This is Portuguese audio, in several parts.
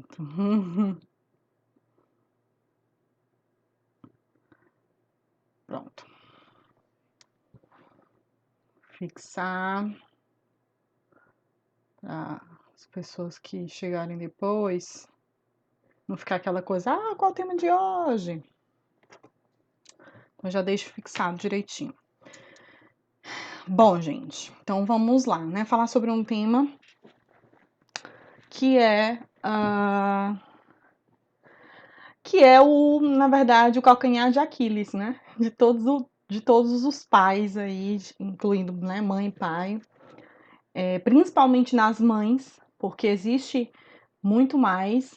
Pronto. Pronto. Fixar para as pessoas que chegarem depois. Não ficar aquela coisa, qual é o tema de hoje? Eu já deixo fixado direitinho. Bom, gente, então vamos lá, né? Falar sobre um tema que é na verdade, o calcanhar de Aquiles, né? De todos os pais aí, incluindo, né, mãe e pai, principalmente nas mães, porque existe muito mais,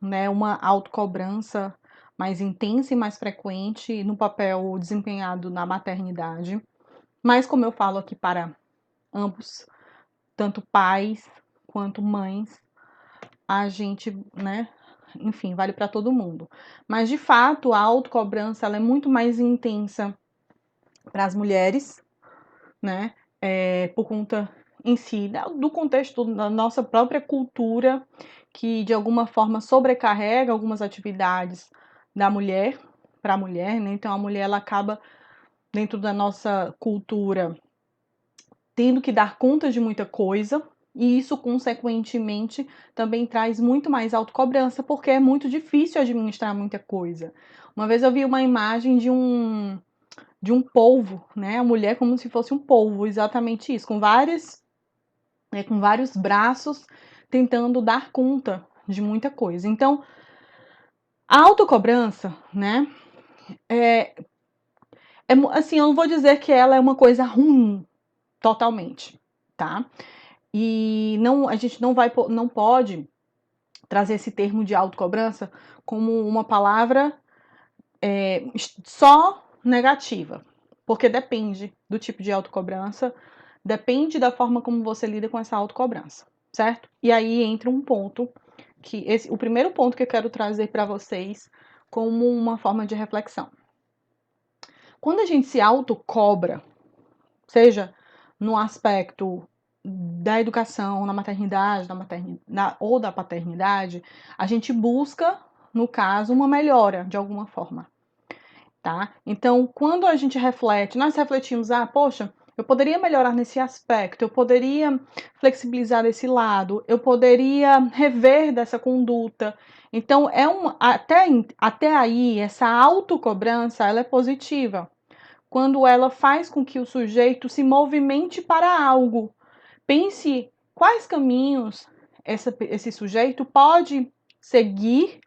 né, uma autocobrança mais intensa e mais frequente no papel desempenhado na maternidade. Mas como eu falo aqui para ambos, tanto pais quanto mães, a gente, né, enfim, vale para todo mundo. Mas de fato, a autocobrança ela é muito mais intensa para as mulheres, né, por conta em si do contexto da nossa própria cultura, que de alguma forma sobrecarrega algumas atividades da mulher para a mulher, né? Então a mulher ela acaba dentro da nossa cultura tendo que dar conta de muita coisa, e isso, consequentemente, também traz muito mais autocobrança, porque é muito difícil administrar muita coisa. Uma vez eu vi uma imagem de um polvo, né? A mulher como se fosse um polvo, exatamente isso, com vários braços, tentando dar conta de muita coisa. Então, a autocobrança, né? Assim, eu não vou dizer que ela é uma coisa ruim, totalmente, tá? E não, a gente não pode trazer esse termo de autocobrança como uma palavra só negativa, porque depende do tipo de autocobrança, depende da forma como você lida com essa autocobrança, certo? E aí entra um ponto o primeiro ponto que eu quero trazer para vocês como uma forma de reflexão. Quando a gente se autocobra, seja no aspecto da educação, na maternidade, ou da paternidade, a gente busca, no caso, uma melhora de alguma forma, tá? Então, quando a gente reflete, nós refletimos, poxa, eu poderia melhorar nesse aspecto, eu poderia flexibilizar desse lado, eu poderia rever dessa conduta. Então, até aí, essa autocobrança, ela é positiva quando ela faz com que o sujeito se movimente para algo. Pense quais caminhos esse sujeito pode seguir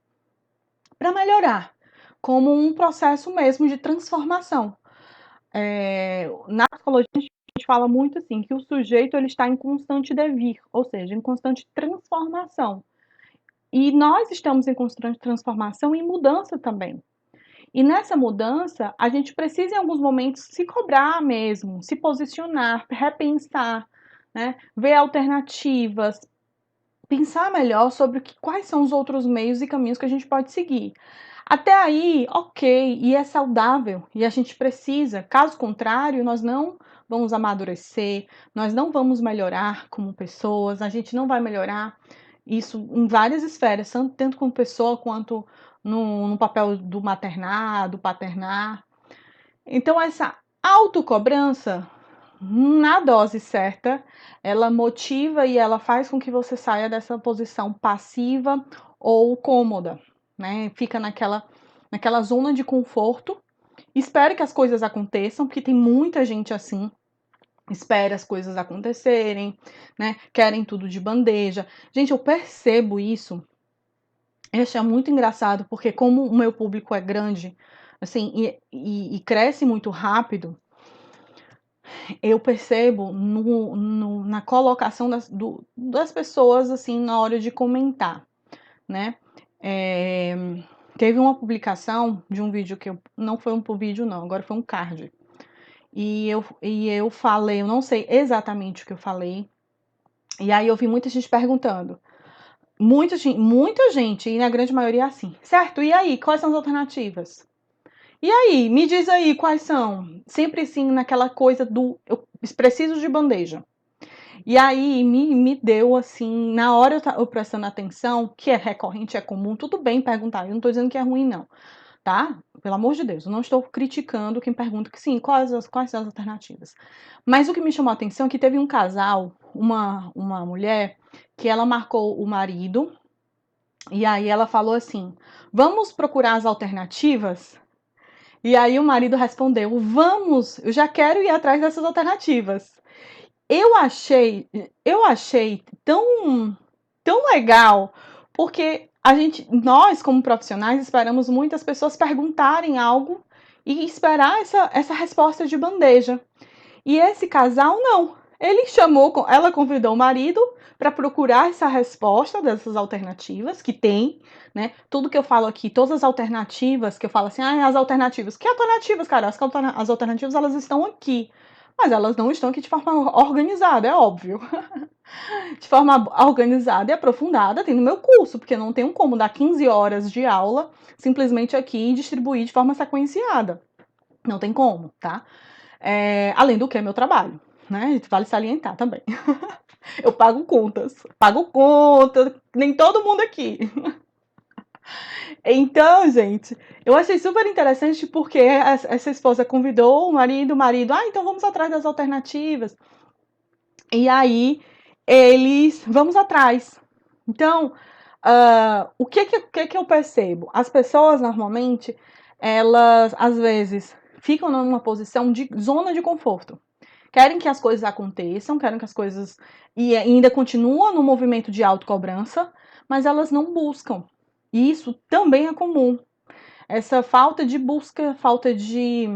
para melhorar, como um processo mesmo de transformação. Na psicologia, a gente fala muito assim, que o sujeito ele está em constante devir, ou seja, em constante transformação. E nós estamos em constante transformação e mudança também. E nessa mudança, a gente precisa, em alguns momentos, se cobrar mesmo, se posicionar, repensar, né? Ver alternativas, pensar melhor sobre quais são os outros meios e caminhos que a gente pode seguir. Até aí, ok, e é saudável, e a gente precisa, caso contrário, nós não vamos amadurecer, nós não vamos melhorar como pessoas, a gente não vai melhorar isso em várias esferas, tanto como pessoa quanto no papel do maternar, do paternar. Então, essa autocobrança, na dose certa, ela motiva e ela faz com que você saia dessa posição passiva ou cômoda, né? Fica naquela zona de conforto. Espere que as coisas aconteçam, porque tem muita gente assim. Espera as coisas acontecerem, né? Querem tudo de bandeja. Gente, eu percebo isso. Eu achei muito engraçado, porque como o meu público é grande, assim, e cresce muito rápido, eu percebo na colocação das pessoas, assim, na hora de comentar, né? Teve uma publicação de um vídeo não foi um vídeo não, agora foi um card. E eu falei, eu não sei exatamente o que eu falei, e aí eu vi muita gente perguntando, muita gente, e na grande maioria assim, certo, e aí, quais são as alternativas? E aí, me diz aí quais são? Sempre assim, naquela coisa eu preciso de bandeja. E aí me deu assim, na hora eu prestando atenção, que é recorrente, é comum, tudo bem perguntar, eu não tô dizendo que é ruim não, tá? Pelo amor de Deus, eu não estou criticando quem pergunta que sim, quais são as alternativas. Mas o que me chamou a atenção é que teve um casal, uma mulher, que ela marcou o marido, e aí ela falou assim, vamos procurar as alternativas? E aí o marido respondeu, vamos, eu já quero ir atrás dessas alternativas. Eu achei, eu achei tão legal, porque nós como profissionais esperamos muitas pessoas perguntarem algo e esperar essa resposta de bandeja. E esse casal não. Ele chamou, ela convidou o marido para procurar essa resposta dessas alternativas que tem, né? Tudo que eu falo aqui, todas as alternativas que eu falo assim, as alternativas. Que alternativas, cara? As alternativas elas estão aqui, mas elas não estão aqui de forma organizada, é óbvio. De forma organizada e aprofundada, tem no meu curso, porque não tenho como dar 15 horas de aula simplesmente aqui e distribuir de forma sequenciada. Não tem como, tá? Além do que é meu trabalho, né? Vale salientar também. Eu pago contas, nem todo mundo aqui. Então, gente, eu achei super interessante porque essa esposa convidou o marido, então vamos atrás das alternativas. E aí, vamos atrás. Então, o que eu percebo? As pessoas, normalmente, elas, às vezes, ficam numa posição de zona de conforto. Querem que as coisas aconteçam, querem que as coisas... E ainda continuam no movimento de autocobrança, mas elas não buscam. E isso também é comum. Essa falta de busca, falta de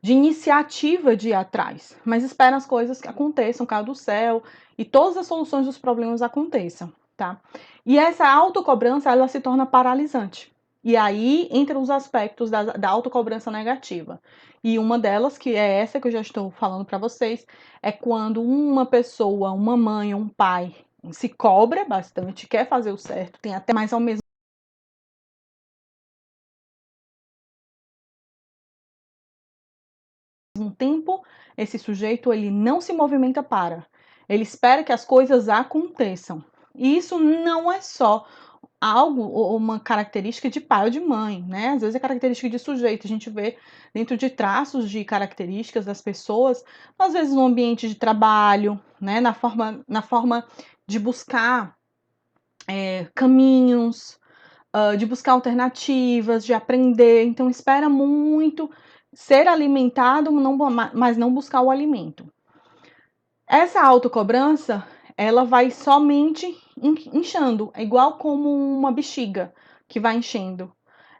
iniciativa de ir atrás, mas esperam as coisas que aconteçam, cair do céu, e todas as soluções dos problemas aconteçam, tá? E essa autocobrança, ela se torna paralisante. E aí entra os aspectos da autocobrança negativa. E uma delas, que é essa que eu já estou falando para vocês, é quando uma pessoa, uma mãe, um pai, se cobra bastante, quer fazer o certo, tem até mais ao mesmo tempo, esse sujeito ele não se movimenta para. Ele espera que as coisas aconteçam. E isso não é só algo ou uma característica de pai ou de mãe, né? Às vezes é característica de sujeito. A gente vê dentro de traços de características das pessoas, às vezes no ambiente de trabalho, né? Na forma de buscar caminhos, de buscar alternativas, de aprender. Então, espera muito ser alimentado, mas não buscar o alimento. Essa autocobrança, ela vai somente inchando, é igual como uma bexiga que vai enchendo.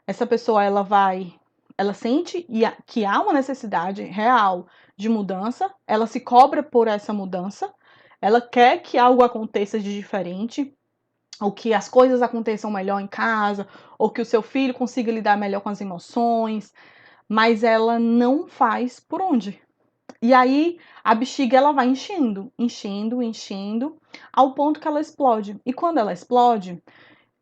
Essa pessoa, ela sente que há uma necessidade real de mudança, ela se cobra por essa mudança, ela quer que algo aconteça de diferente, ou que as coisas aconteçam melhor em casa, ou que o seu filho consiga lidar melhor com as emoções, mas ela não faz por onde. E aí a bexiga ela vai enchendo, enchendo, enchendo, ao ponto que ela explode. E quando ela explode,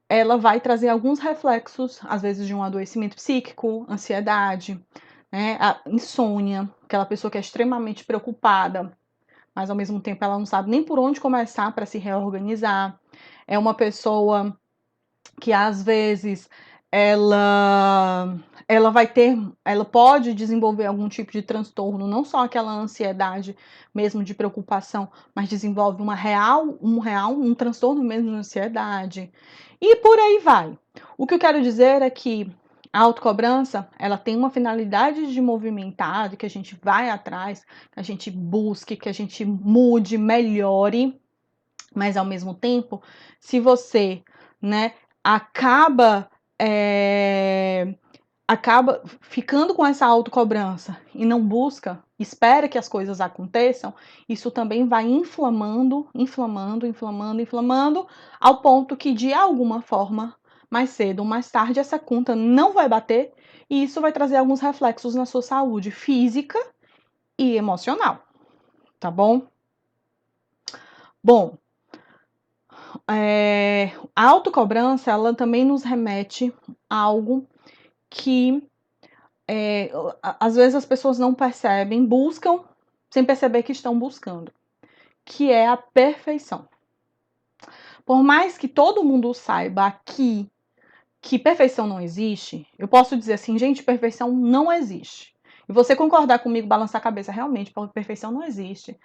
ela vai trazer alguns reflexos, às vezes de um adoecimento psíquico, ansiedade, né, a insônia, aquela pessoa que é extremamente preocupada, mas ao mesmo tempo ela não sabe nem por onde começar para se reorganizar. É uma pessoa que às vezes ela vai ter, ela pode desenvolver algum tipo de transtorno, não só aquela ansiedade mesmo de preocupação, mas desenvolve um transtorno mesmo de ansiedade. E por aí vai. O que eu quero dizer é que a autocobrança, ela tem uma finalidade de movimentar, de que a gente vai atrás, que a gente busque, que a gente mude, melhore, mas ao mesmo tempo, se você, né, acaba acaba ficando com essa autocobrança e não busca, espera que as coisas aconteçam, isso também vai inflamando, inflamando, inflamando, inflamando, ao ponto que de alguma forma, mais cedo ou mais tarde, essa conta não vai bater e isso vai trazer alguns reflexos na sua saúde física e emocional, tá bom? Bom, a autocobrança, ela também nos remete a algo que às vezes as pessoas não percebem, buscam sem perceber que estão buscando, que é a perfeição. Por mais que todo mundo saiba aqui que perfeição não existe, eu posso dizer assim, gente, perfeição não existe. E você concordar comigo, balançar a cabeça, realmente, perfeição não existe.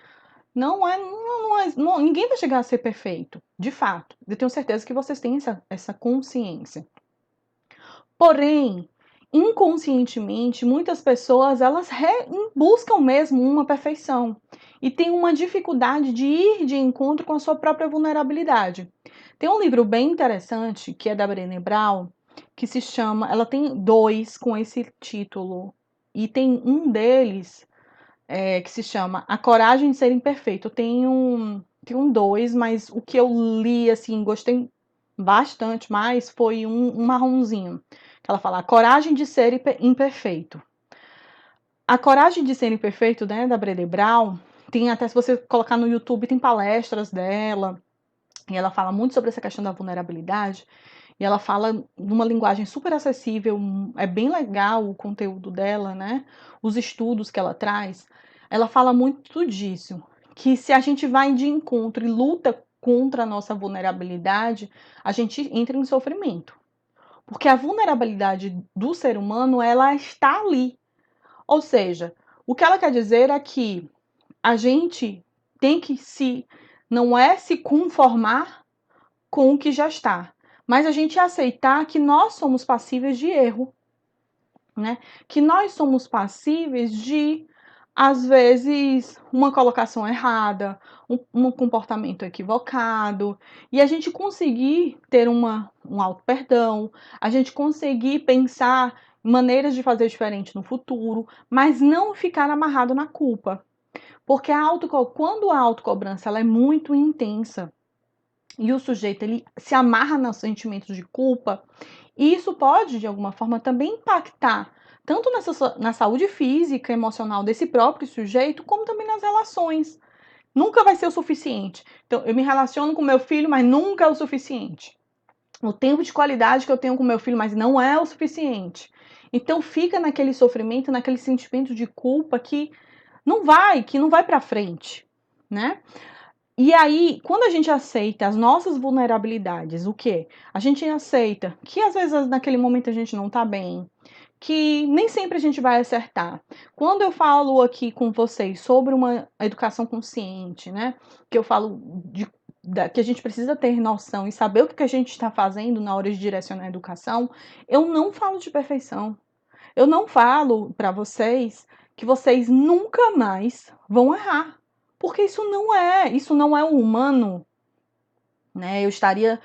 Ninguém vai chegar a ser perfeito, de fato. Eu tenho certeza que vocês têm essa consciência. Porém, inconscientemente, muitas pessoas elas buscam mesmo uma perfeição e têm uma dificuldade de ir de encontro com a sua própria vulnerabilidade. Tem um livro bem interessante que é da Brené Brown, que se chama, ela tem 2 com esse título e tem um deles que se chama A Coragem de Ser Imperfeito. Tem um 2, mas o que eu li, assim, gostei bastante mais foi um marronzinho. Que ela fala, A Coragem de Ser Imperfeito. A Coragem de Ser Imperfeito, né, da Brené Brown, tem até, se você colocar no YouTube, tem palestras dela, e ela fala muito sobre essa questão da vulnerabilidade, e ela fala numa linguagem super acessível, é bem legal o conteúdo dela, né? Os estudos que ela traz. Ela fala muito disso, que se a gente vai de encontro e luta contra a nossa vulnerabilidade, a gente entra em sofrimento. Porque a vulnerabilidade do ser humano, ela está ali. Ou seja, o que ela quer dizer é que a gente tem que não é se conformar com o que já está, mas a gente aceitar que nós somos passíveis de erro, né? Que nós somos passíveis de, às vezes, uma colocação errada, um comportamento equivocado, e a gente conseguir ter um auto-perdão, a gente conseguir pensar maneiras de fazer diferente no futuro, mas não ficar amarrado na culpa. Porque quando a autocobrança ela é muito intensa, e o sujeito ele se amarra nos sentimentos de culpa, e isso pode, de alguma forma, também impactar tanto na saúde física, emocional desse próprio sujeito, como também nas relações. Nunca vai ser o suficiente. Então, eu me relaciono com meu filho, mas nunca é o suficiente. O tempo de qualidade que eu tenho com meu filho, mas não é o suficiente. Então, fica naquele sofrimento, naquele sentimento de culpa que não vai para frente, né? E aí, quando a gente aceita as nossas vulnerabilidades, o quê? A gente aceita que às vezes naquele momento a gente não tá bem, que nem sempre a gente vai acertar. Quando eu falo aqui com vocês sobre uma educação consciente, né? Que eu falo que a gente precisa ter noção e saber o que a gente está fazendo na hora de direcionar a educação, eu não falo de perfeição. Eu não falo para vocês que vocês nunca mais vão errar, porque isso não é humano, né? Eu estaria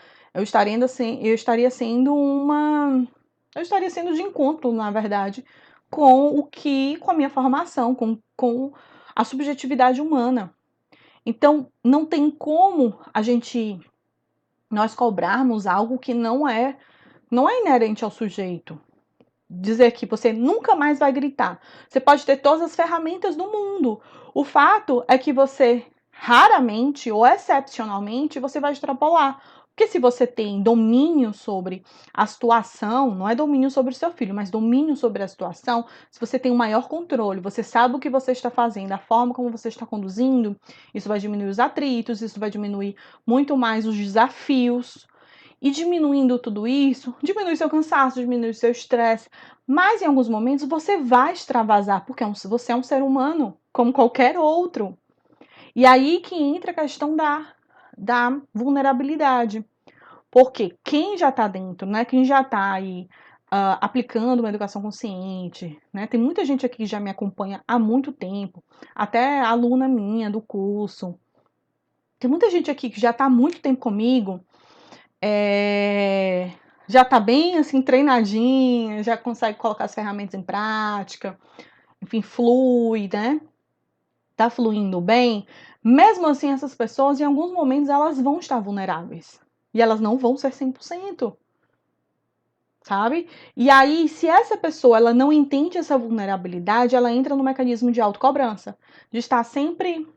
sendo de encontro, na verdade, com a minha formação, com a subjetividade humana. Então, não tem como nós cobrarmos algo que não é inerente ao sujeito. Dizer que você nunca mais vai gritar. Você pode ter todas as ferramentas do mundo. O fato é que você raramente ou excepcionalmente você vai extrapolar. Porque se você tem domínio sobre a situação, não é domínio sobre o seu filho, mas domínio sobre a situação, se você tem um maior controle, você sabe o que você está fazendo, a forma como você está conduzindo, isso vai diminuir os atritos, isso vai diminuir muito mais os desafios. E diminuindo tudo isso, diminui seu cansaço, diminui seu estresse, mas em alguns momentos você vai extravasar, porque você é um ser humano, como qualquer outro. E aí que entra a questão da vulnerabilidade. Porque quem já está dentro, né, quem já está aí aplicando uma educação consciente, né, tem muita gente aqui que já me acompanha há muito tempo, até aluna minha do curso, tem muita gente aqui que já está há muito tempo comigo, já está bem assim treinadinha, já consegue colocar as ferramentas em prática, enfim, flui, né? Tá fluindo bem. Mesmo assim, essas pessoas, em alguns momentos, elas vão estar vulneráveis. E elas não vão ser 100%, sabe? E aí, se essa pessoa ela não entende essa vulnerabilidade, ela entra no mecanismo de autocobrança, de estar sempre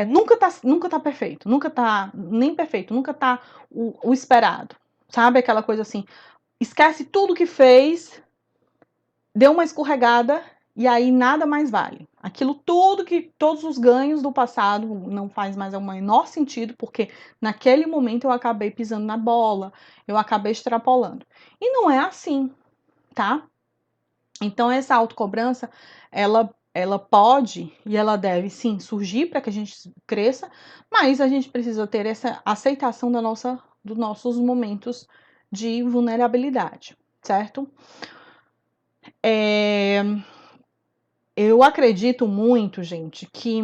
nunca tá perfeito, nunca tá nem perfeito, nunca tá o esperado, sabe? Aquela coisa assim, esquece tudo que fez, deu uma escorregada e aí nada mais vale. Aquilo tudo que todos os ganhos do passado não faz mais o menor sentido, porque naquele momento eu acabei pisando na bola, eu acabei extrapolando. E não é assim, tá? Então essa autocobrança, ela pode e ela deve sim surgir para que a gente cresça, mas a gente precisa ter essa aceitação dos nossos momentos de vulnerabilidade, certo? Eu acredito muito, gente, que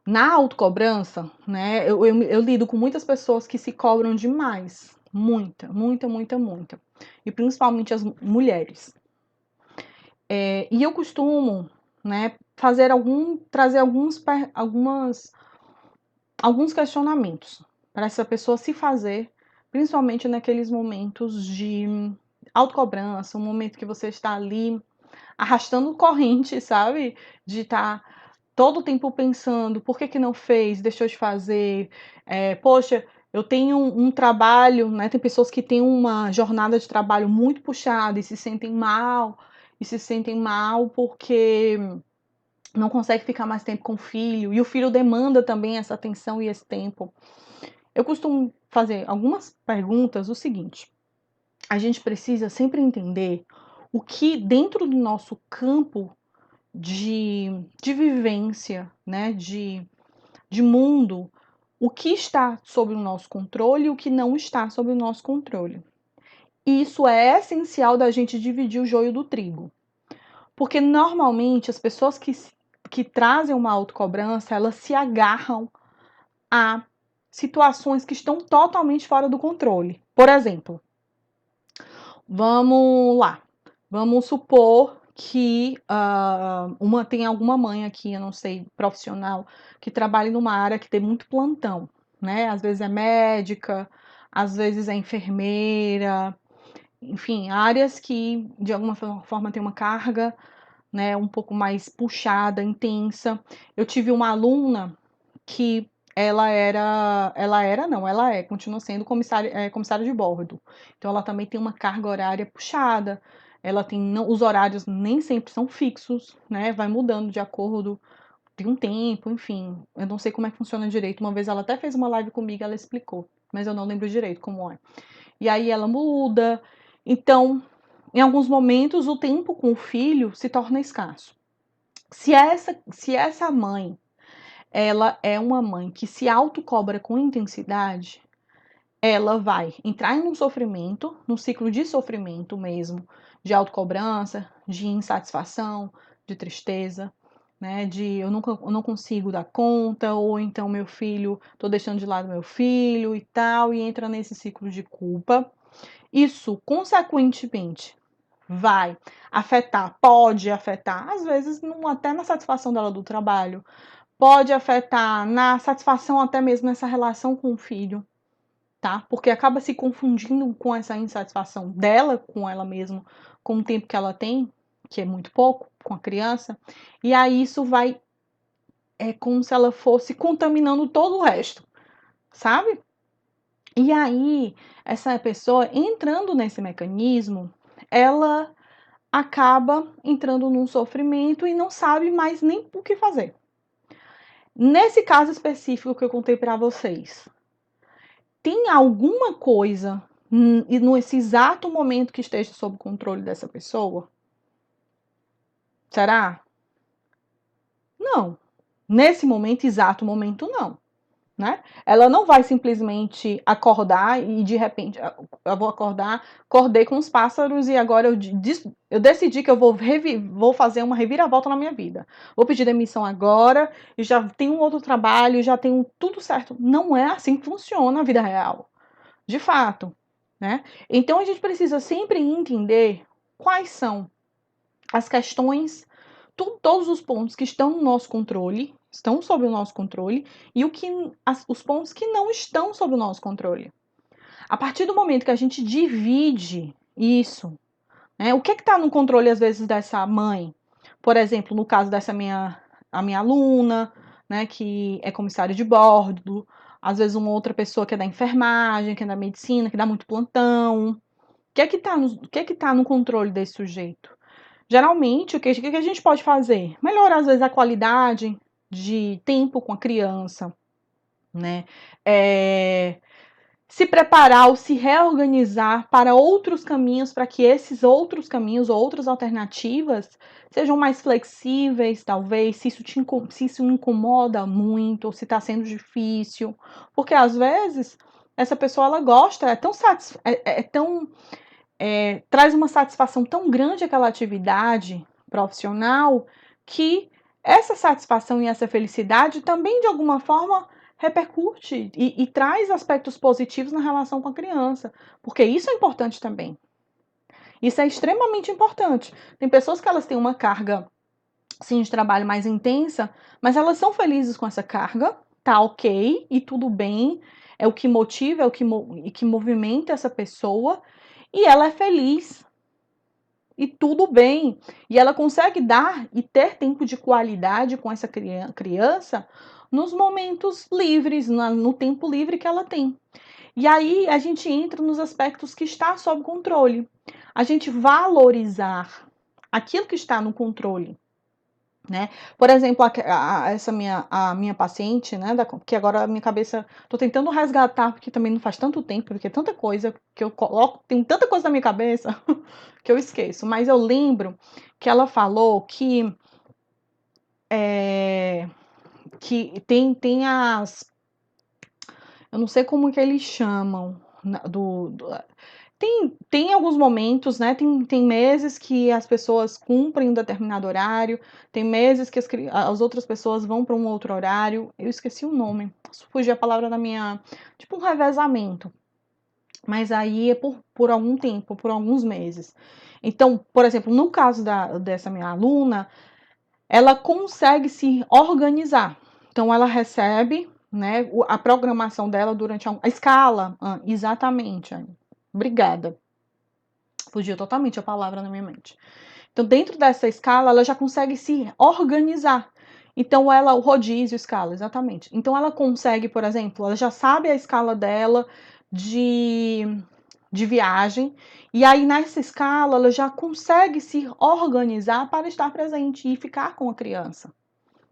na autocobrança, né, eu lido com muitas pessoas que se cobram demais. Muita, muita, muita, muita. E principalmente as mulheres. E eu costumo, né, trazer alguns questionamentos para essa pessoa se fazer, principalmente naqueles momentos de autocobrança, um momento que você está ali arrastando corrente, sabe? De estar todo o tempo pensando, por que que não fez, deixou de fazer, poxa, eu tenho um trabalho, né? Tem pessoas que têm uma jornada de trabalho muito puxada e se sentem mal porque não consegue ficar mais tempo com o filho, e o filho demanda também essa atenção e esse tempo. Eu costumo fazer algumas perguntas, o seguinte, a gente precisa sempre entender o que dentro do nosso campo de vivência, né, de mundo, o que está sob o nosso controle e o que não está sob o nosso controle. E isso é essencial da gente dividir o joio do trigo. Porque normalmente as pessoas que trazem uma autocobrança, elas se agarram a situações que estão totalmente fora do controle. Por exemplo, vamos lá, vamos supor que tem alguma mãe aqui, eu não sei, profissional, que trabalha numa área que tem muito plantão, né? Às vezes é médica, às vezes é enfermeira, enfim, áreas que de alguma forma tem uma carga, né, um pouco mais puxada, intensa. Eu tive uma aluna que ela é, continua sendo comissária de bordo. Então ela também tem uma carga horária puxada. Ela tem, não, os horários nem sempre são fixos, né? Vai mudando de acordo de um tempo, enfim. Eu não sei como é que funciona direito. Uma vez ela até fez uma live comigo, ela explicou, mas eu não lembro direito como é. E aí ela muda. Então, em alguns momentos, o tempo com o filho se torna escasso. Se essa mãe ela é uma mãe que se autocobra com intensidade, ela vai entrar em um sofrimento, num ciclo de sofrimento mesmo, de autocobrança, de insatisfação, de tristeza, né? De eu não consigo dar conta, ou então meu filho, tô deixando de lado meu filho e tal, e entra nesse ciclo de culpa. Isso, consequentemente, vai afetar, pode afetar, às vezes, até na satisfação dela do trabalho, pode afetar na satisfação até mesmo nessa relação com o filho, tá? Porque acaba se confundindo com essa insatisfação dela com ela mesma, com o tempo que ela tem, que é muito pouco, com a criança, e aí isso vai, é como se ela fosse contaminando todo o resto, sabe? E aí, essa pessoa entrando nesse mecanismo, ela acaba entrando num sofrimento e não sabe mais nem o que fazer. Nesse caso específico que eu contei para vocês, tem alguma coisa e nesse exato momento que esteja sob o controle dessa pessoa? Será? Não. Nesse momento, exato momento, não. Né? Ela não vai simplesmente acordar e de repente eu vou acordar, acordei com os pássaros e agora eu decidi que eu vou fazer uma reviravolta na minha vida. Vou pedir demissão agora e já tenho um outro trabalho, já tenho tudo certo. Não é assim que funciona a vida real, de fato, né? Então a gente precisa sempre entender quais são as questões, todos os pontos que estão no nosso controle, estão sob o nosso controle, e os pontos que não estão sob o nosso controle. A partir do momento que a gente divide isso, né, o que está no controle, às vezes, dessa mãe? Por exemplo, no caso a minha aluna, né, que é comissária de bordo, às vezes uma outra pessoa que é da enfermagem, que é da medicina, que dá muito plantão. O que é que está no controle desse sujeito? Geralmente, o que a gente pode fazer? Melhorar, às vezes, a qualidade de tempo com a criança, né? Se preparar ou se reorganizar para outros caminhos, para que esses outros caminhos, outras alternativas, sejam mais flexíveis, talvez, se isso incomoda muito, ou se está sendo difícil, porque às vezes essa pessoa ela gosta, traz uma satisfação tão grande aquela atividade profissional que essa satisfação e essa felicidade também de alguma forma repercute e traz aspectos positivos na relação com a criança, porque isso é importante também. Isso é extremamente importante. Tem pessoas que elas têm uma carga, sim, de trabalho mais intensa, mas elas são felizes com essa carga, tá ok, e tudo bem, é o que motiva, que movimenta essa pessoa, e ela é feliz, e tudo bem. E ela consegue dar e ter tempo de qualidade com essa criança nos momentos livres, no tempo livre que ela tem. E aí a gente entra nos aspectos que está sob controle. A gente valorizar aquilo que está no controle. Né? Por exemplo, a minha paciente, né, que agora a minha cabeça, tô tentando resgatar, porque também não faz tanto tempo, porque é tanta coisa que eu coloco, tem tanta coisa na minha cabeça que eu esqueço, mas eu lembro que ela falou que tem eu não sei como que eles chamam, tem alguns momentos, né? Tem meses que as pessoas cumprem um determinado horário, tem meses que as outras pessoas vão para um outro horário. Eu esqueci o nome, fugiu a palavra da minha. Tipo um revezamento. Mas aí é por algum tempo, por alguns meses. Então, por exemplo, no caso dessa minha aluna, ela consegue se organizar. Então, ela recebe, né, a programação dela durante a escala. Exatamente, Anne. Obrigada. Fugiu totalmente a palavra na minha mente. Então, dentro dessa escala, ela já consegue se organizar. Então, o rodízio, escala, exatamente. Então, ela consegue, por exemplo, ela já sabe a escala dela de viagem, e aí nessa escala ela já consegue se organizar para estar presente e ficar com a criança,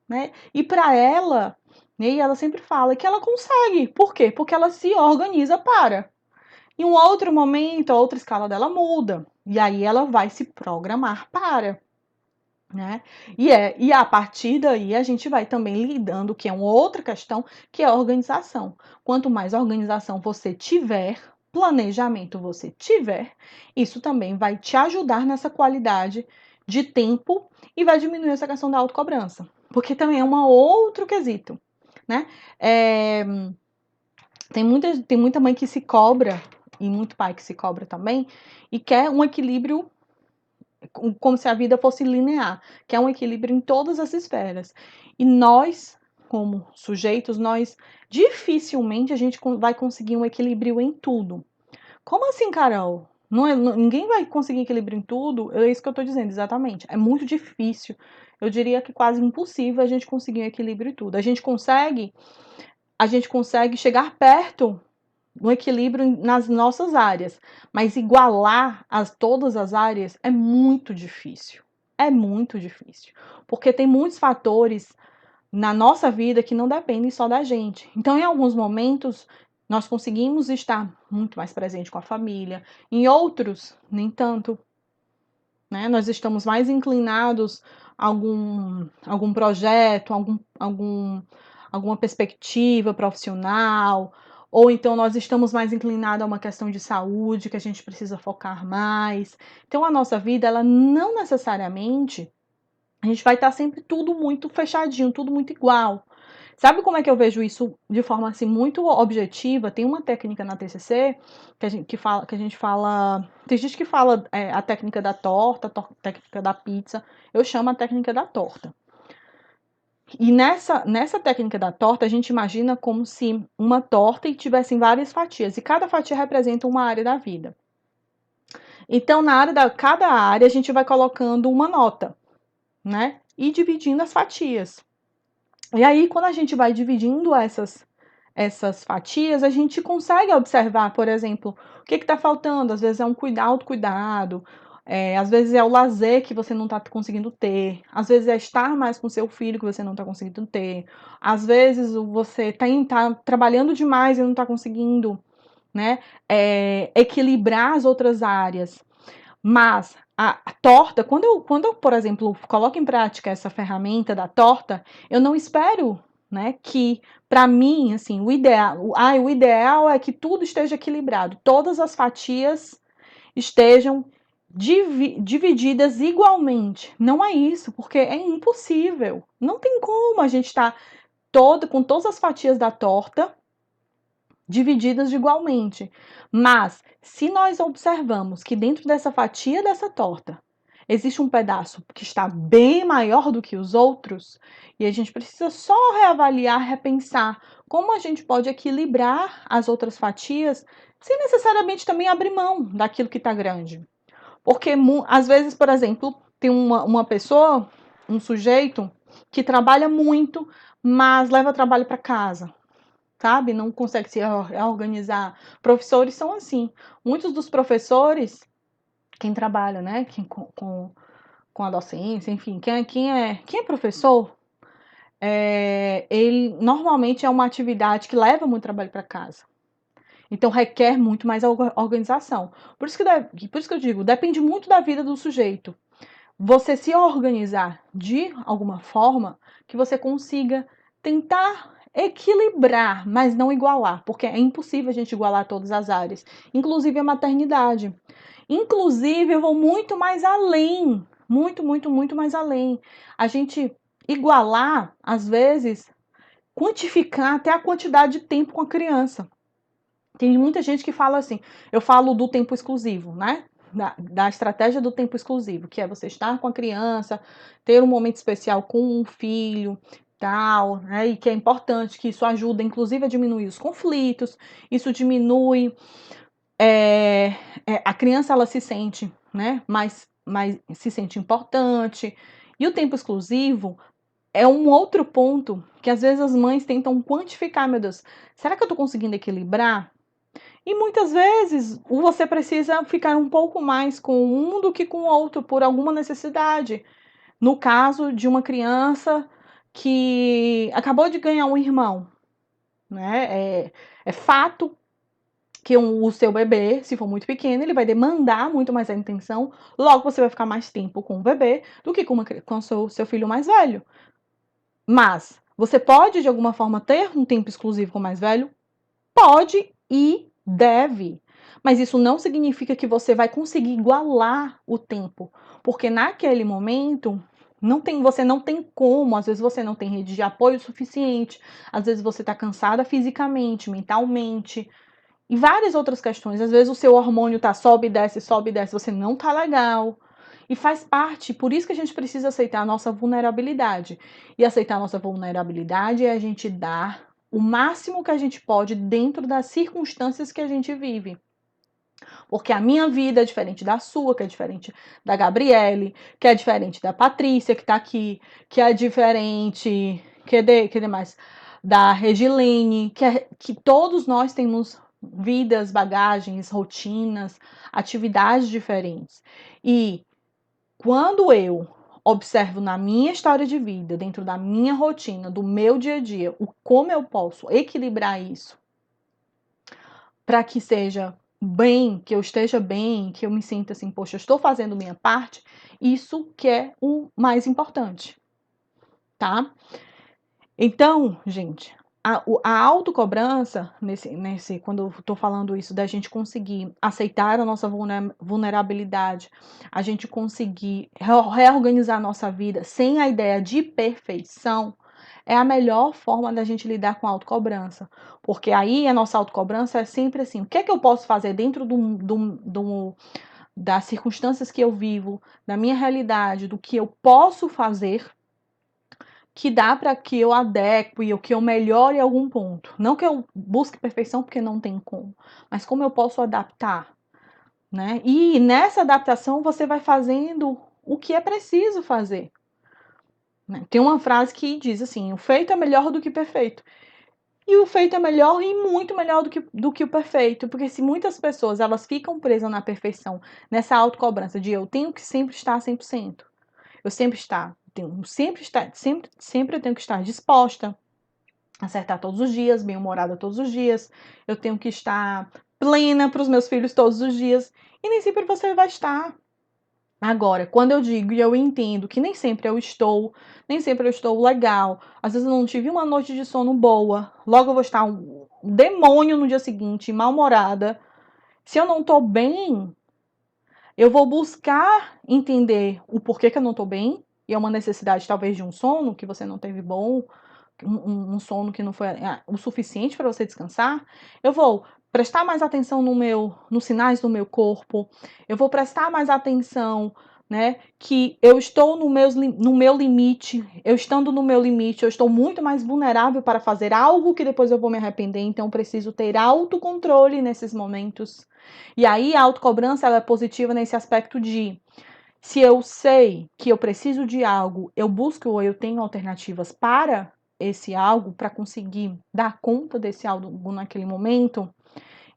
né? E para ela, né, e ela sempre fala que ela consegue. Por quê? Porque ela se organiza para. Em um outro momento, a outra escala dela muda. E aí ela vai se programar para. Né? E a partir daí a gente vai também lidando, que é uma outra questão, que é a organização. Quanto mais organização você tiver, planejamento você tiver, isso também vai te ajudar nessa qualidade de tempo e vai diminuir essa questão da autocobrança. Porque também é um outro quesito. Né? Tem muita mãe que se cobra, e muito pai que se cobra também, e quer um equilíbrio como se a vida fosse linear, que é um equilíbrio em todas as esferas. E nós, como sujeitos, nós dificilmente a gente vai conseguir um equilíbrio em tudo. Como assim, Carol? Ninguém vai conseguir equilíbrio em tudo? É isso que eu estou dizendo, exatamente. É muito difícil. Eu diria que quase impossível a gente conseguir um equilíbrio em tudo. A gente consegue chegar perto no equilíbrio nas nossas áreas, mas igualar todas as áreas é muito difícil. É muito difícil, porque tem muitos fatores na nossa vida que não dependem só da gente. Então, em alguns momentos, nós conseguimos estar muito mais presente com a família, em outros, nem tanto. Né? Nós estamos mais inclinados a algum projeto, alguma perspectiva profissional, ou então nós estamos mais inclinados a uma questão de saúde que a gente precisa focar mais. Então a nossa vida, ela não necessariamente a gente vai estar sempre tudo muito fechadinho, tudo muito igual. Sabe como é que eu vejo isso de forma assim muito objetiva? Tem uma técnica na TCC que a gente fala, tem gente que fala a técnica da torta, a técnica da pizza. Eu chamo a técnica da torta. E nessa técnica da torta, a gente imagina como se uma torta e tivessem várias fatias, e cada fatia representa uma área da vida. Então, cada área, a gente vai colocando uma nota, né? E dividindo as fatias. E aí, quando a gente vai dividindo essas fatias, a gente consegue observar, por exemplo, o que está faltando. Às vezes é um autocuidado, Às vezes é o lazer que você não está conseguindo ter, às vezes é estar mais com seu filho que você não está conseguindo ter, às vezes você tá trabalhando demais e não está conseguindo, né, equilibrar as outras áreas. Mas a torta, quando eu, por exemplo, coloco em prática essa ferramenta da torta, eu não espero, né, que para mim, assim, o ideal é que tudo esteja equilibrado, todas as fatias estejam divididas igualmente. Não é isso, porque é impossível. Não tem como a gente estar com todas as fatias da torta divididas igualmente. Mas se nós observamos que dentro dessa fatia dessa torta existe um pedaço que está bem maior do que os outros, e a gente precisa só reavaliar, repensar como a gente pode equilibrar as outras fatias, sem necessariamente também abrir mão daquilo que está grande. Porque às vezes, por exemplo, tem uma pessoa, um sujeito, que trabalha muito, mas leva trabalho para casa, sabe? Não consegue se organizar. Professores são assim. Muitos dos professores, quem trabalha, né, com a docência, enfim, quem é professor, ele normalmente é uma atividade que leva muito trabalho para casa. Então requer muito mais organização. Por isso que eu digo, depende muito da vida do sujeito. Você se organizar de alguma forma que você consiga tentar equilibrar, mas não igualar, porque é impossível a gente igualar todas as áreas, inclusive a maternidade. Inclusive, eu vou muito mais além, muito, muito, muito mais além. A gente igualar, às vezes, quantificar até a quantidade de tempo com a criança. Tem muita gente que fala assim, eu falo do tempo exclusivo, né? Da estratégia do tempo exclusivo, que é você estar com a criança, ter um momento especial com um filho, tal, né? E que é importante, que isso ajuda, inclusive, a diminuir os conflitos, isso diminui, a criança ela se sente, né? Mais se sente importante. E o tempo exclusivo é um outro ponto que às vezes as mães tentam quantificar, meu Deus, será que eu tô conseguindo equilibrar? E muitas vezes você precisa ficar um pouco mais com um do que com o outro por alguma necessidade. No caso de uma criança que acabou de ganhar um irmão, né? É fato que o seu bebê, se for muito pequeno, ele vai demandar muito mais a atenção. Logo, você vai ficar mais tempo com o bebê do que com o seu filho mais velho. Mas você pode, de alguma forma, ter um tempo exclusivo com o mais velho? Pode e deve. Mas isso não significa que você vai conseguir igualar o tempo, porque naquele momento você não tem como, às vezes você não tem rede de apoio suficiente, às vezes você está cansada fisicamente, mentalmente, e várias outras questões. Às vezes o seu hormônio tá sobe e desce, você não tá legal. E faz parte, por isso que a gente precisa aceitar a nossa vulnerabilidade. E aceitar a nossa vulnerabilidade é a gente dar o máximo que a gente pode dentro das circunstâncias que a gente vive. Porque a minha vida é diferente da sua, que é diferente da Gabriele, que é diferente da Patrícia, que tá aqui, que é diferente, que mais? Da Regilene, que todos nós temos vidas, bagagens, rotinas, atividades diferentes. E quando eu observo na minha história de vida, dentro da minha rotina, do meu dia a dia, como eu posso equilibrar isso para que seja bem, que eu esteja bem, que eu me sinta assim, poxa, eu estou fazendo minha parte, isso que é o mais importante, tá? Então, gente, a autocobrança, quando eu estou falando isso, da gente conseguir aceitar a nossa vulnerabilidade, a gente conseguir reorganizar a nossa vida sem a ideia de perfeição, é a melhor forma da gente lidar com a autocobrança. Porque aí a nossa autocobrança é sempre assim: o que é que eu posso fazer dentro das circunstâncias que eu vivo, da minha realidade, do que eu posso fazer que dá para que eu adeque ou que eu melhore algum ponto. Não que eu busque perfeição, porque não tem como, mas como eu posso adaptar, né? E nessa adaptação você vai fazendo o que é preciso fazer. Né? Tem uma frase que diz assim: o feito é melhor do que perfeito. E o feito é melhor e muito melhor do que o perfeito, porque se muitas pessoas elas ficam presas na perfeição, nessa autocobrança de eu tenho que sempre estar 100%, eu sempre eu tenho que estar disposta a acertar todos os dias, bem-humorada todos os dias, eu tenho que estar plena para os meus filhos todos os dias, e nem sempre você vai estar. Agora, quando eu digo e eu entendo que nem sempre eu estou legal, às vezes eu não tive uma noite de sono boa, logo eu vou estar um demônio no dia seguinte, mal-humorada. Se eu não estou bem, eu vou buscar entender o porquê que eu não estou bem, e é uma necessidade talvez de um sono que você não teve bom, um sono que não foi o suficiente para você descansar. Eu vou prestar mais atenção nos sinais do meu corpo, eu vou prestar mais atenção, né, que eu estou no meu limite, eu estando no meu limite, eu estou muito mais vulnerável para fazer algo que depois eu vou me arrepender, então eu preciso ter autocontrole nesses momentos. E aí a autocobrança ela é positiva nesse aspecto de se eu sei que eu preciso de algo, eu busco ou eu tenho alternativas para esse algo, para conseguir dar conta desse algo naquele momento,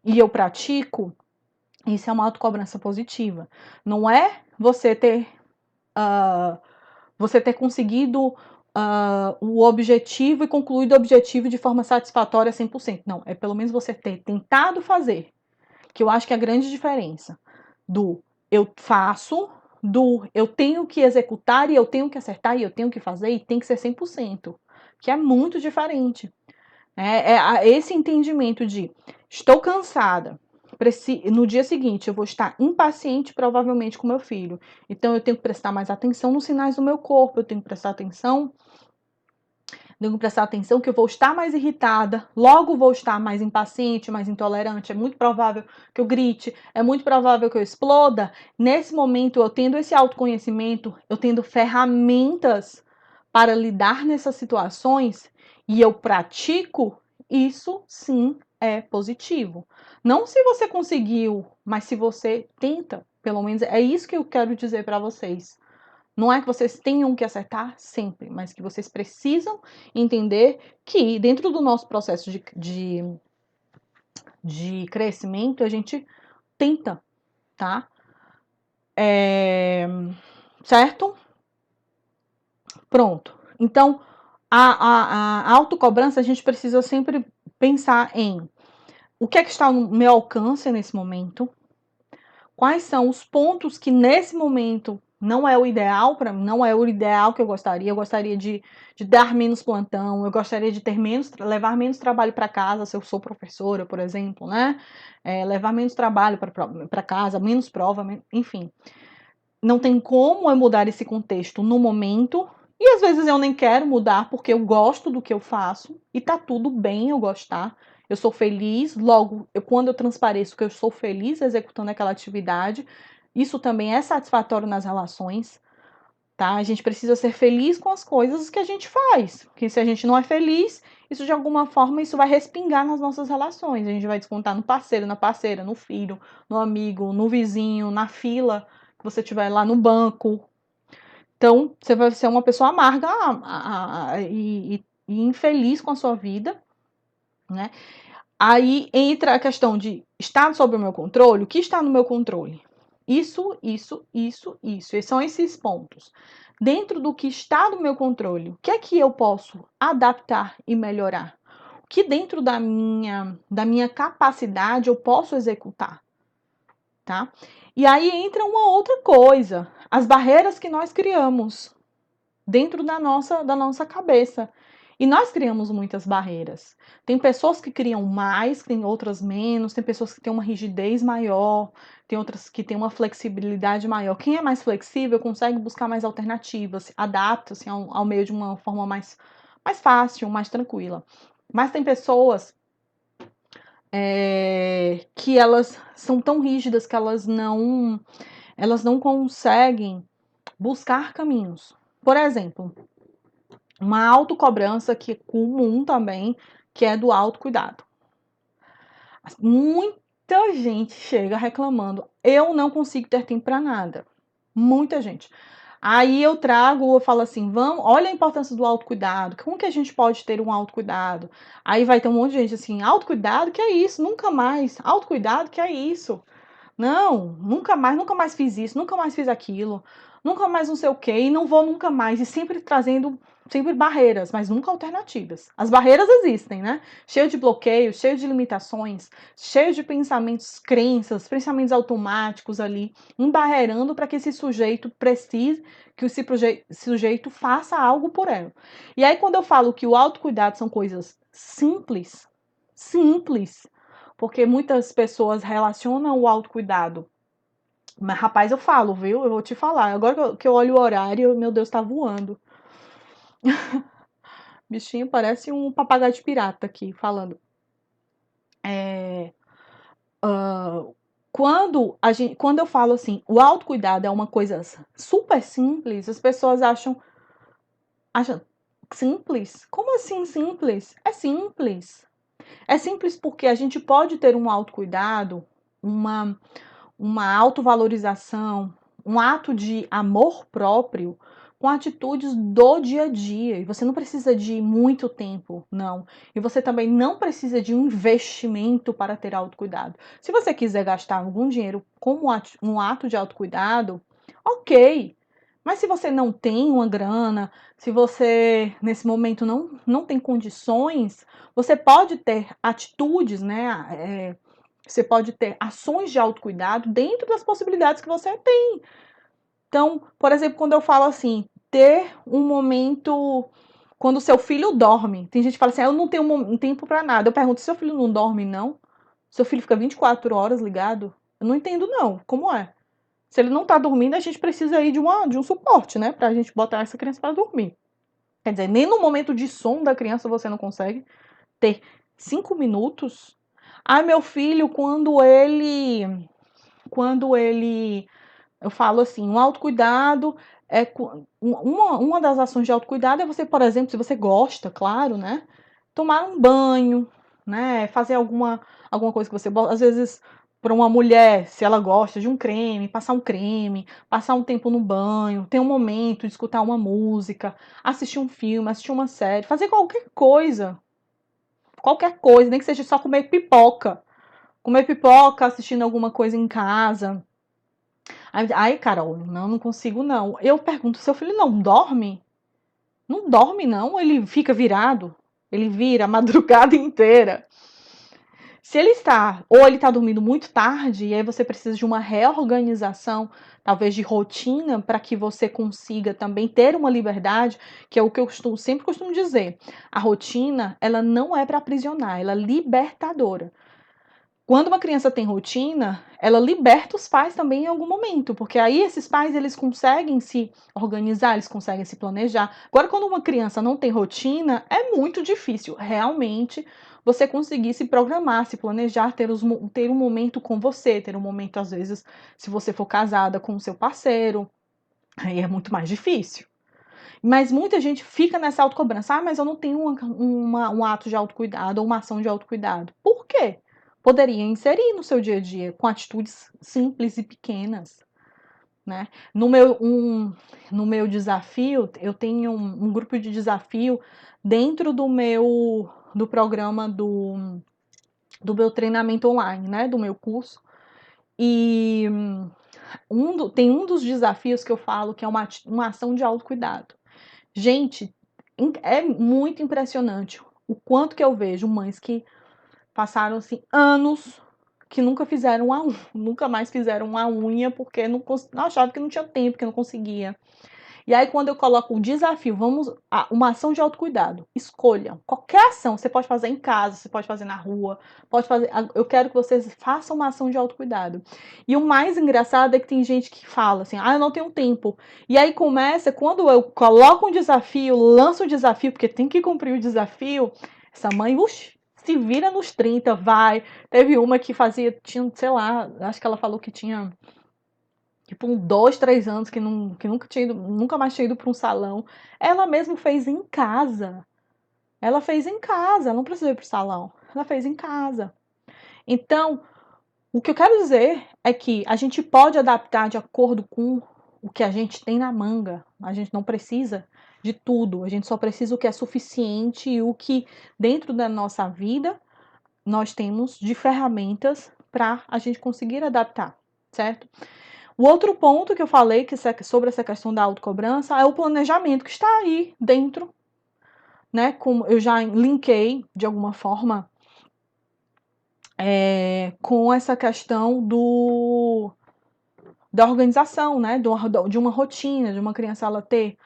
e eu pratico, isso é uma autocobrança positiva. Não é você ter conseguido o objetivo e concluído o objetivo de forma satisfatória 100%. Não, é pelo menos você ter tentado fazer, que eu acho que é a grande diferença do eu faço, do eu tenho que executar e eu tenho que acertar e eu tenho que fazer e tem que ser 100%, que é muito diferente. Esse entendimento de estou cansada, no dia seguinte eu vou estar impaciente provavelmente com meu filho, então eu tenho que prestar mais atenção nos sinais do meu corpo, eu tenho que prestar atenção que eu vou estar mais irritada, logo vou estar mais impaciente, mais intolerante. É muito provável que eu grite, é muito provável que eu exploda. Nesse momento, eu tendo esse autoconhecimento, eu tendo ferramentas para lidar nessas situações e eu pratico, isso sim é positivo. Não se você conseguiu, mas se você tenta, pelo menos é isso que eu quero dizer para vocês. Não é que vocês tenham que acertar sempre, mas que vocês precisam entender que dentro do nosso processo de crescimento, a gente tenta, tá? Certo? Pronto. Então, a autocobrança, a gente precisa sempre pensar em o que é que está no meu alcance nesse momento, quais são os pontos que nesse momento não é o ideal para mim, não é o ideal que eu gostaria de dar menos plantão, eu gostaria de levar menos trabalho para casa, se eu sou professora, por exemplo, né? Levar menos trabalho para casa, menos prova, enfim. Não tem como eu mudar esse contexto no momento, e às vezes eu nem quero mudar porque eu gosto do que eu faço, e tá tudo bem eu gostar. Eu sou feliz, logo, quando eu transpareço que eu sou feliz executando aquela atividade, isso também é satisfatório nas relações, tá? A gente precisa ser feliz com as coisas que a gente faz, porque se a gente não é feliz, isso de alguma forma isso vai respingar nas nossas relações. A gente vai descontar no parceiro, na parceira, no filho, no amigo, no vizinho, na fila que você tiver lá no banco. Então, você vai ser uma pessoa amarga e infeliz com a sua vida, né? Aí entra a questão de estar sob o meu controle. O que está no meu controle? Isso. E são esses pontos. Dentro do que está no meu controle, o que é que eu posso adaptar e melhorar? O que dentro da minha capacidade eu posso executar, tá? E aí entra uma outra coisa, as barreiras que nós criamos dentro da nossa cabeça. E nós criamos muitas barreiras. Tem pessoas que criam mais, tem outras menos, tem pessoas que têm uma rigidez maior, tem outras que têm uma flexibilidade maior. Quem é mais flexível consegue buscar mais alternativas, adapta-se ao meio de uma forma mais fácil, mais tranquila. Mas tem pessoas que elas são tão rígidas que elas não conseguem buscar caminhos. Por exemplo, uma autocobrança que é comum também, que é do autocuidado. Muita gente chega reclamando, eu não consigo ter tempo para nada. Muita gente. Aí eu falo assim, olha a importância do autocuidado, como que a gente pode ter um autocuidado? Aí vai ter um monte de gente assim, autocuidado, que é isso? Nunca mais. Autocuidado, que é isso? Não, nunca mais fiz isso, nunca mais fiz aquilo, nunca mais não sei o quê, e não vou nunca mais, e sempre trazendo, sempre barreiras, mas nunca alternativas. As barreiras existem, né? Cheio de bloqueios, cheio de limitações, cheio de pensamentos, crenças, pensamentos automáticos ali, embarreirando para que esse sujeito precise, que esse sujeito faça algo por ela. E aí, quando eu falo que o autocuidado são coisas simples, simples, porque muitas pessoas relacionam o autocuidado. Mas, rapaz, eu falo, viu? Eu vou te falar. Agora que eu olho o horário, meu Deus, tá voando. Bichinho parece um papagaio de pirata aqui, falando. É, quando eu falo assim, o autocuidado é uma coisa super simples, as pessoas acham simples? Como assim simples? É simples. É simples porque a gente pode ter um autocuidado, uma autovalorização, um ato de amor próprio com atitudes do dia a dia. E você não precisa de muito tempo, não. E você também não precisa de um investimento para ter autocuidado. Se você quiser gastar algum dinheiro como um ato de autocuidado, ok. Mas se você não tem uma grana, se você nesse momento não tem condições, você pode ter atitudes, né? Você pode ter ações de autocuidado dentro das possibilidades que você tem. Então, por exemplo, quando eu falo assim, ter um momento quando o seu filho dorme. Tem gente que fala assim, eu não tenho tempo para nada. Eu pergunto, seu filho não dorme, não? Seu filho fica 24 horas ligado? Eu não entendo, não. Como é? Se ele não tá dormindo, a gente precisa aí de um suporte, né? Pra gente botar essa criança para dormir. Quer dizer, nem no momento de sono da criança você não consegue ter 5 minutos. Ah, meu filho, eu falo assim, um autocuidado uma das ações de autocuidado é você, por exemplo, se você gosta, claro, né, tomar um banho, né, fazer alguma coisa que você gosta, às vezes para uma mulher, se ela gosta de um creme, passar um tempo no banho, ter um momento de escutar uma música, assistir um filme, assistir uma série, fazer qualquer coisa, nem que seja só comer pipoca, assistindo alguma coisa em casa. Aí, Carol, não consigo não. Eu pergunto, seu filho não dorme? Não dorme não, ele fica virado. Ele vira a madrugada inteira. Se ele está, ou ele está dormindo muito tarde, e aí você precisa de uma reorganização, talvez de rotina, para que você consiga também ter uma liberdade, que é o que eu sempre costumo dizer. A rotina, ela não é para aprisionar, ela é libertadora. Quando uma criança tem rotina, ela liberta os pais também em algum momento, porque aí esses pais eles conseguem se organizar, eles conseguem se planejar. Agora, quando uma criança não tem rotina, é muito difícil realmente você conseguir se programar, se planejar, ter um momento com você, ter um momento, às vezes, se você for casada com o seu parceiro, aí é muito mais difícil. Mas muita gente fica nessa autocobrança. Ah, mas eu não tenho um ato de autocuidado ou uma ação de autocuidado. Por quê? Poderia inserir no seu dia a dia com atitudes simples e pequenas, né? No meu desafio, eu tenho um grupo de desafio dentro do programa do meu treinamento online, né? Do meu curso. E tem um dos desafios que eu falo que é uma ação de autocuidado. Gente, é muito impressionante o quanto que eu vejo mães que passaram assim anos que nunca fizeram nunca mais fizeram a unha porque não achavam que não tinha tempo, que não conseguia. E aí quando eu coloco o desafio, uma ação de autocuidado, escolha qualquer ação, você pode fazer em casa, você pode fazer na rua, pode fazer, eu quero que vocês façam uma ação de autocuidado. E o mais engraçado é que tem gente que fala assim: "Ah, eu não tenho tempo". E aí começa quando eu coloco um desafio, lanço o desafio, porque tem que cumprir o desafio, essa mãe, se vira nos 30, vai. Teve uma que tinha, sei lá, acho que ela falou que tinha tipo, 2, 3 anos que nunca mais tinha ido para um salão. Ela mesma fez em casa. Ela fez em casa, ela não precisou ir para o salão. Ela fez em casa. Então, o que eu quero dizer é que a gente pode adaptar de acordo com o que a gente tem na manga. A gente não precisa de tudo, a gente só precisa o que é suficiente e o que dentro da nossa vida nós temos de ferramentas para a gente conseguir adaptar, certo? O outro ponto que eu falei sobre essa questão da autocobrança é o planejamento que está aí dentro, né? Como eu já linkei de alguma forma com essa questão da organização, né? De uma rotina, de uma criança ela ter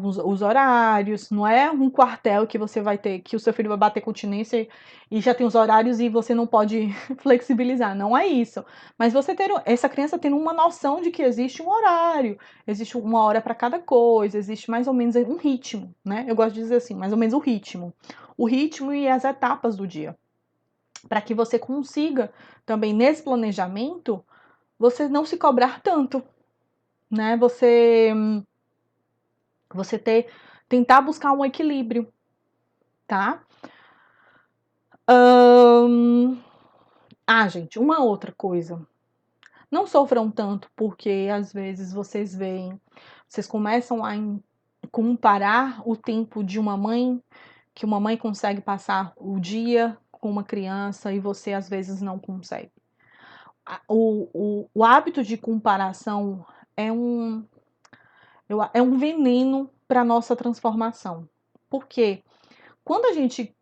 os horários, não é um quartel que você vai ter, que o seu filho vai bater continência e já tem os horários e você não pode flexibilizar, não é isso. Mas você ter essa criança tendo uma noção de que existe um horário, existe uma hora para cada coisa, existe mais ou menos um ritmo, né? Eu gosto de dizer assim, mais ou menos o ritmo e as etapas do dia, para que você consiga também nesse planejamento você não se cobrar tanto, né? Você tentar buscar um equilíbrio, tá? Gente, uma outra coisa. Não sofram tanto, porque às vezes vocês começam a comparar o tempo de uma mãe, que uma mãe consegue passar o dia com uma criança e você às vezes não consegue. O hábito de comparação é é um veneno para a nossa transformação. Porque quando a gente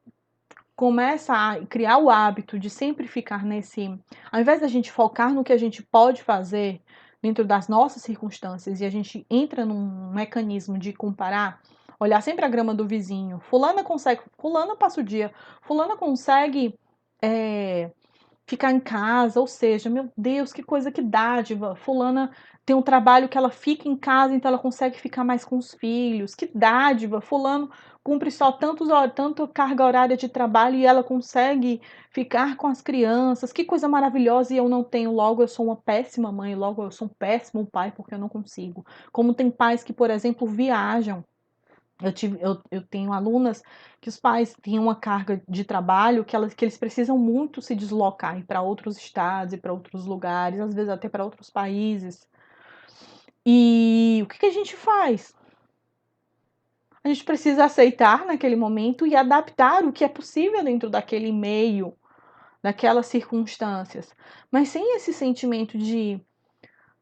começa a criar o hábito de sempre ficar ao invés da gente focar no que a gente pode fazer dentro das nossas circunstâncias e a gente entra num mecanismo de comparar, olhar sempre a grama do vizinho, fulana passa o dia, fulana consegue ficar em casa, ou seja, meu Deus, que coisa, que dádiva. Fulana tem um trabalho que ela fica em casa, então ela consegue ficar mais com os filhos. Que dádiva. Fulano cumpre só tanto carga horária de trabalho e ela consegue ficar com as crianças. Que coisa maravilhosa e eu não tenho. Logo, eu sou uma péssima mãe, logo eu sou um péssimo pai porque eu não consigo. Como tem pais que, por exemplo, viajam. Eu tenho alunas que os pais têm uma carga de trabalho que eles precisam muito se deslocar para outros estados e para outros lugares, às vezes até para outros países. E o que a gente faz? A gente precisa aceitar naquele momento e adaptar o que é possível dentro daquele meio, daquelas circunstâncias. Mas sem esse sentimento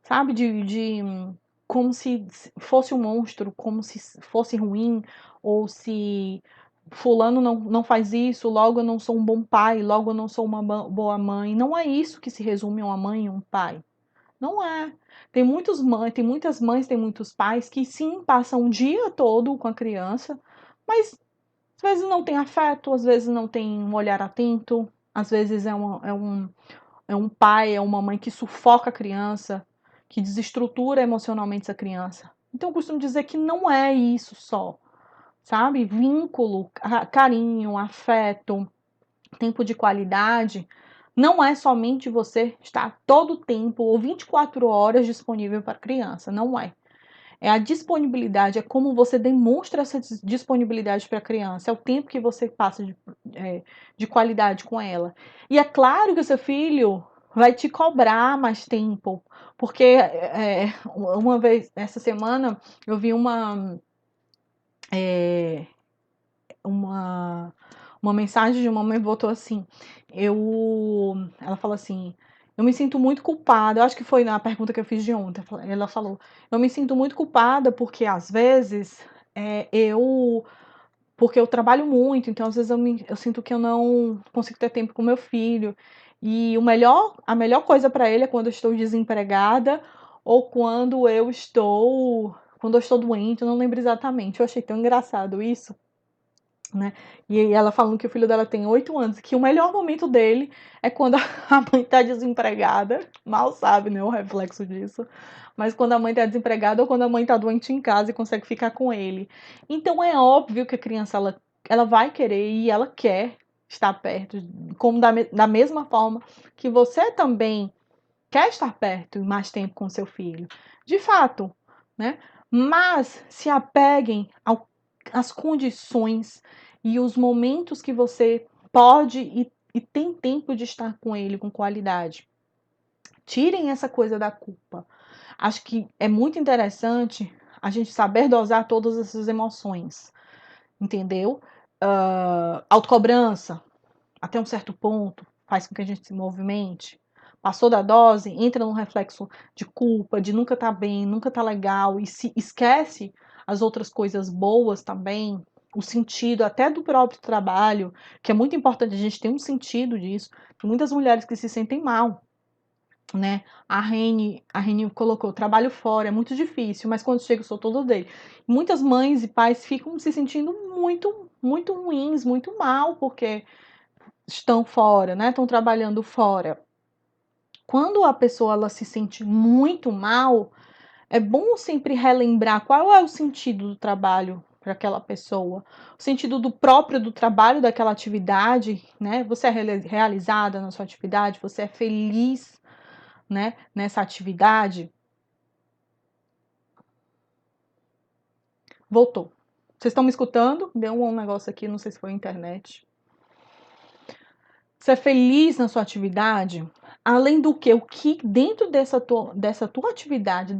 sabe, de como se fosse um monstro, como se fosse ruim, ou se fulano não faz isso, logo eu não sou um bom pai, logo eu não sou uma boa mãe. Não é isso que se resume a uma mãe e um pai. Não é. Tem muitas mães, tem muitos pais que sim passam o dia todo com a criança, mas às vezes não tem afeto, às vezes não tem um olhar atento, às vezes é um pai, é uma mãe que sufoca a criança, que desestrutura emocionalmente essa criança. Então eu costumo dizer que não é isso só, sabe? Vínculo, carinho, afeto, tempo de qualidade, não é somente você estar todo o tempo ou 24 horas disponível para a criança, não é. É a disponibilidade, é como você demonstra essa disponibilidade para a criança, é o tempo que você passa de qualidade com ela. E é claro que o seu filho vai te cobrar mais tempo, porque uma vez, essa semana, eu vi é, uma, uma mensagem de uma mãe botou assim, ela falou assim, eu me sinto muito culpada, eu acho que foi na pergunta que eu fiz de ontem, ela falou, eu me sinto muito culpada porque às vezes porque eu trabalho muito, então às vezes eu sinto que eu não consigo ter tempo com meu filho, e a melhor coisa para ele é quando eu estou desempregada ou quando eu estou doente, eu não lembro exatamente, eu achei tão engraçado isso, né? E ela falando que o filho dela tem 8 anos, que o melhor momento dele é quando a mãe tá desempregada, mal sabe, né, o reflexo disso, mas quando a mãe tá desempregada ou quando a mãe tá doente em casa e consegue ficar com ele. Então é óbvio que a criança, ela vai querer e ela quer estar perto, como da mesma forma que você também quer estar perto e mais tempo com seu filho. De fato, né? Mas se apeguem às condições e os momentos que você pode e tem tempo de estar com ele com qualidade. Tirem essa coisa da culpa. Acho que é muito interessante a gente saber dosar todas essas emoções, entendeu? Autocobrança, até um certo ponto, faz com que a gente se movimente. Passou da dose, entra num reflexo de culpa, de nunca tá bem, nunca tá legal, e se esquece as outras coisas boas também, o sentido até do próprio trabalho, que é muito importante a gente ter um sentido disso. Tem muitas mulheres que se sentem mal, né? A Reni colocou trabalho fora, é muito difícil, mas quando chega eu sou todo dele. Muitas mães e pais ficam se sentindo muito ruins, muito mal, porque estão fora, né? Estão trabalhando fora. Quando a pessoa ela se sente muito mal, é bom sempre relembrar qual é o sentido do trabalho para aquela pessoa, o sentido do próprio do trabalho daquela atividade, né? Você é realizada na sua atividade, você é feliz, né, nessa atividade. Voltou. Vocês estão me escutando? Deu um negócio aqui, não sei se foi a internet. Você é feliz na sua atividade? Além do que, o que dentro dessa tua atividade,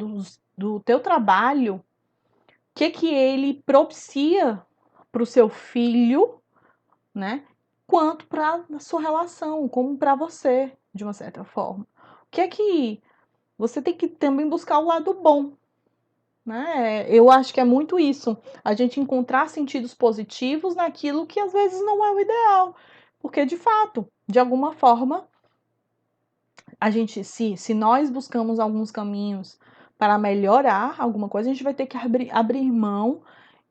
do teu trabalho, o que ele propicia para o seu filho, né? Quanto para a sua relação, como para você, de uma certa forma. O que é que você tem que também buscar o lado bom, né? Eu acho que é muito isso, a gente encontrar sentidos positivos naquilo que às vezes não é o ideal, porque de fato, de alguma forma, a gente, se nós buscamos alguns caminhos para melhorar alguma coisa, a gente vai ter que abrir mão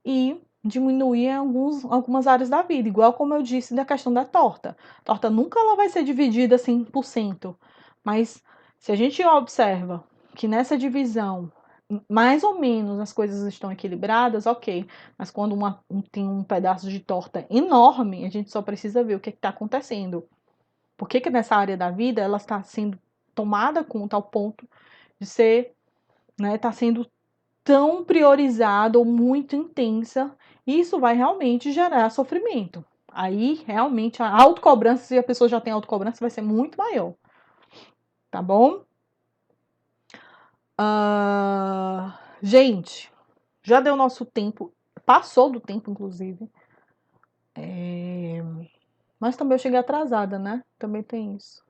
e diminuir algumas áreas da vida, igual como eu disse da questão da torta. A torta nunca ela vai ser dividida 100%, mas se a gente observa que nessa divisão mais ou menos as coisas estão equilibradas, ok. Mas quando tem um pedaço de torta enorme, a gente só precisa ver o que está acontecendo. Por que nessa área da vida ela está sendo tomada conta ao ponto de ser, né, está sendo tão priorizada ou muito intensa, e isso vai realmente gerar sofrimento. Aí, realmente, a autocobrança, se a pessoa já tem autocobrança, vai ser muito maior. Tá bom? Gente, já deu nosso tempo, passou do tempo, inclusive. Mas também eu cheguei atrasada, né? Também tem isso.